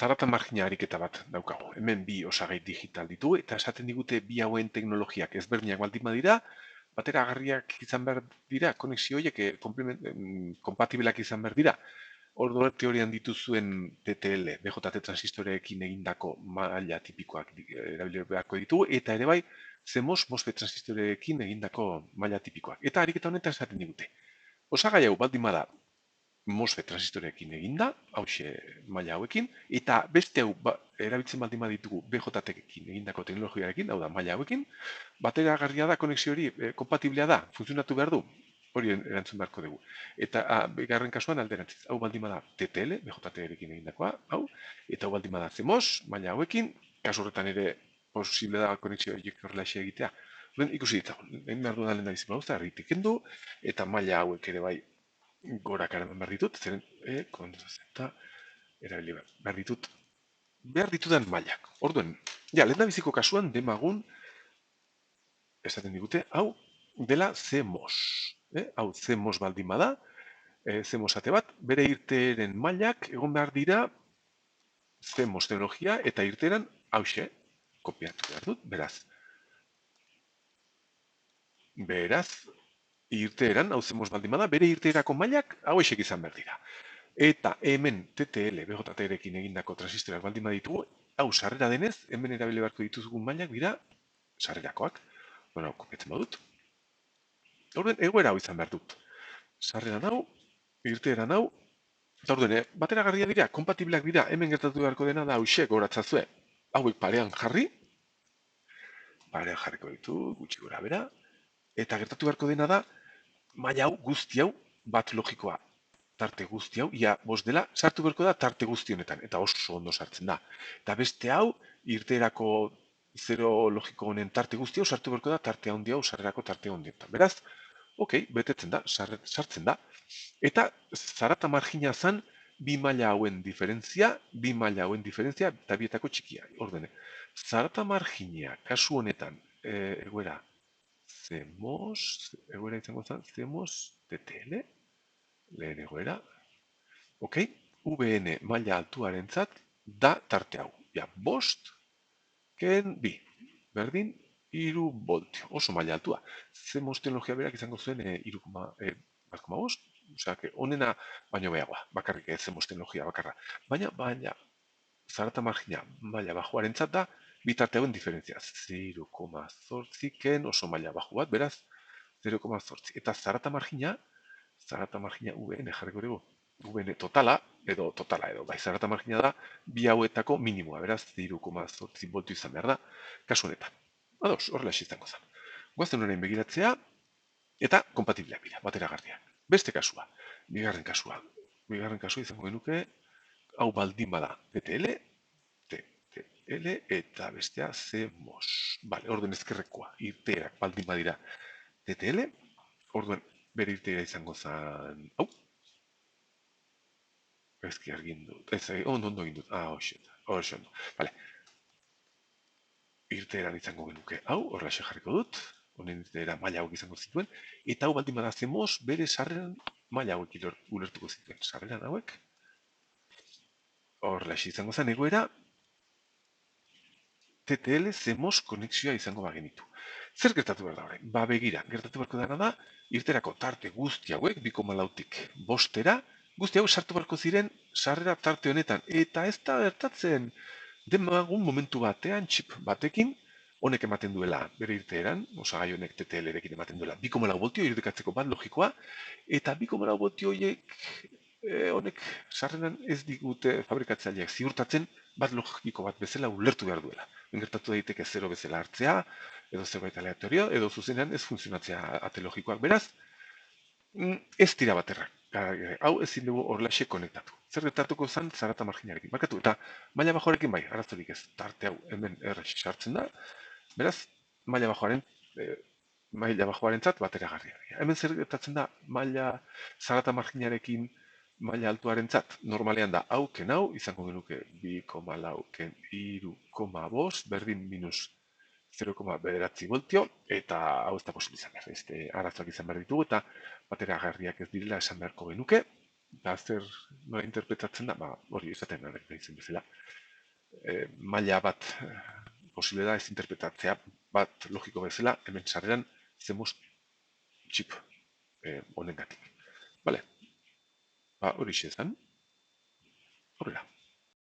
zarata margina ariketa bat daukagu. Hemen bi osagai digital ditugu eta esaten digute bi hauen teknologiak ezberdinak baldin badira, bateragarriak izan behar dira, konexio horiek kompatibilak izan behar dira. Ordu teorian dituzuen TTL, BJT transistoreekin egindako maila tipikoak erabili beharko ditugu, eta ere bai, CMOS MOSFET transistoreekin egindako maila tipikoak. Eta ariketa honetan esaten digute. Osagai hau baldin bada MOSFET transistoreekin eginda, hauxe maila hauekin, eta beste hau erabiltzen baldin baditugu BJT-ekin egindako teknologiarekin, hau da maila hauekin, bateragarria da, konexio hori kompatiblea da, funtzionatu behar du, hori erantzun beharko dugu. Eta bigarren kasuan alderantziz, hau baldin bada TTL, BJT-ekin egindakoa, hau, eta hau baldin bada CMOS, maila hauekin, kasu horretan ere posible da konexio horiek horrelaxe egitea. Ikusi ditzagun, egin behar dudan lehen da bizima guzta, erritik kendu, eta maila hauek ere bai gorak eraman behar ditut, zeren kontrazenta erabili behar ditut, behar ditudan mailak. Orduen, ja, lehen da biziko kasuan demagun, esaten digute, hau dela CMOS. Hau CMOS baldin bada, CMOS ate bat, bere irteeren mailak egon behar dira CMOS teknologia eta irteeran hause, kopiatu behar dut, beraz, irteeran, hau CMOS baldin bada, bere irteerako mailak hauexek izan behar dira. Eta hemen TTL, BJT-erekin egindako transistoreak baldin baditugu, hau sarrera denez, hemen erabili beharko dituzugun mailak dira sarrerakoak. Bueno, kopiatzen badut. Horren, egoera hau izan behar dut. Sarreran hau, irteeran hau, eta ordene, bateragarria dira, kompatibleak dira, hemen gertatu beharko dena da hauxe goratzazue. Hauek parean jarriko ditu, gutxi gora bera, eta gertatu beharko dena da, maila hau, guzti hau, bat logikoa, tarte guzti hau, ia bost dela, sartu beharko da tarte guzti honetan, eta oso ondo sartzen da. Eta beste hau, irteerako zero logiko honen tarte guzti hau, sartu beharko da tarte handi hau, sarrerako tarte handietan. Beraz, betetzen da, sartzen da. Eta zarata margina zan, bi maila hauen diferentzia, eta bietako txikia. Ordene, zarata margina, kasu honetan, egoera CMOS, egoera izango zen, CMOS TTL, lehen egoera, VN maila altuarentzat da tarte hau. Ja, bost, ken bi, berdin, 3 voltio, oso maila altua. CMOS teknologia berak izango zuen 3,5, osea, honena baino behagoa, bakarrik CMOS teknologia bakarra. Baina, zarata margina maila bajoarentzat da, bitarte hauen diferentzia. 0,8 ken oso maila bajo bat, beraz, 0,8. Eta zarata margina VN jarriko dugu. VN totala, bai, zarata margina da, bi hauetako minimoa, beraz, 0,8 voltu izan behar da, kasu honetan. Ados, horrela izango zen. Guazten horrein begiratzea, eta kompatibleak dira, bateragarriak. Beste kasua, bigarren kasua izango genuke, hau baldin bada TTL, eta bestea CMOS. Bale, orduen ezkerrekoa, irteerak baldin badira TTL, orduen bere irteera izango zen, hau, ezki argin dut, ondo egin dut, hoxe ondo, bale, irteeran izango genuke, hau, horrela jarriko dut, honen irteera maila hauek izango zituen, eta hau baldin bada CMOS, bere sarreran maila hauek ulertuko zituen, sarreran hauek, horrela izango zen egoera, TTL CMOS konexioa izango bagenitu. Zer gertatu behar da horrein? Ba begira, gertatu beharko dena da, irterako tarte guzti hauek, 2,4tik bostera, guzti hau sartu beharko ziren sarrera tarte honetan. Eta ez da gertatzen demagun momentu batean txip batekin, honek ematen duela bere irteeran, osagai honek TTL-erekin ematen duela 2,4 voltio irudikatzeko bat logikoa, eta 2,4 voltio horiek honek sarreran ez digute fabrikatzaileak ziurtatzen bat logiko bat bezala ulertu behar duela. Gertatu daiteke zero bezala hartzea, edo zerbait aleatorio, edo zuzenean ez funtzionatzea ate logikoak. Beraz, ez dira baterrak. Hau ezin dugu horrelaxe konektatu. Zer gertatuko zen zarata marginarekin. Markatu, eta maila bajoarekin bai, arazorik ez, tarte hau hemen errex sartzen da. Beraz, maila bajoarentzat bateragarria. Hemen zer gertatzen da maila zarata marginarekin maila altuarentzat, normalean da hauken hau, izango genuke 2,4 ken 3,5 berdin minus 0,9 voltio, eta hau ez da posible izan behar. Arazoak izan behar ditugu, eta bateragarriak ez direla esan beharko genuke. eta zer nola interpretatzen da, hori esaten nahi zen bezala. Maila bat posible da ez interpretatzea bat logiko bezala, hemen sarreran CMOS chip honengatik. Bale, hori xezan.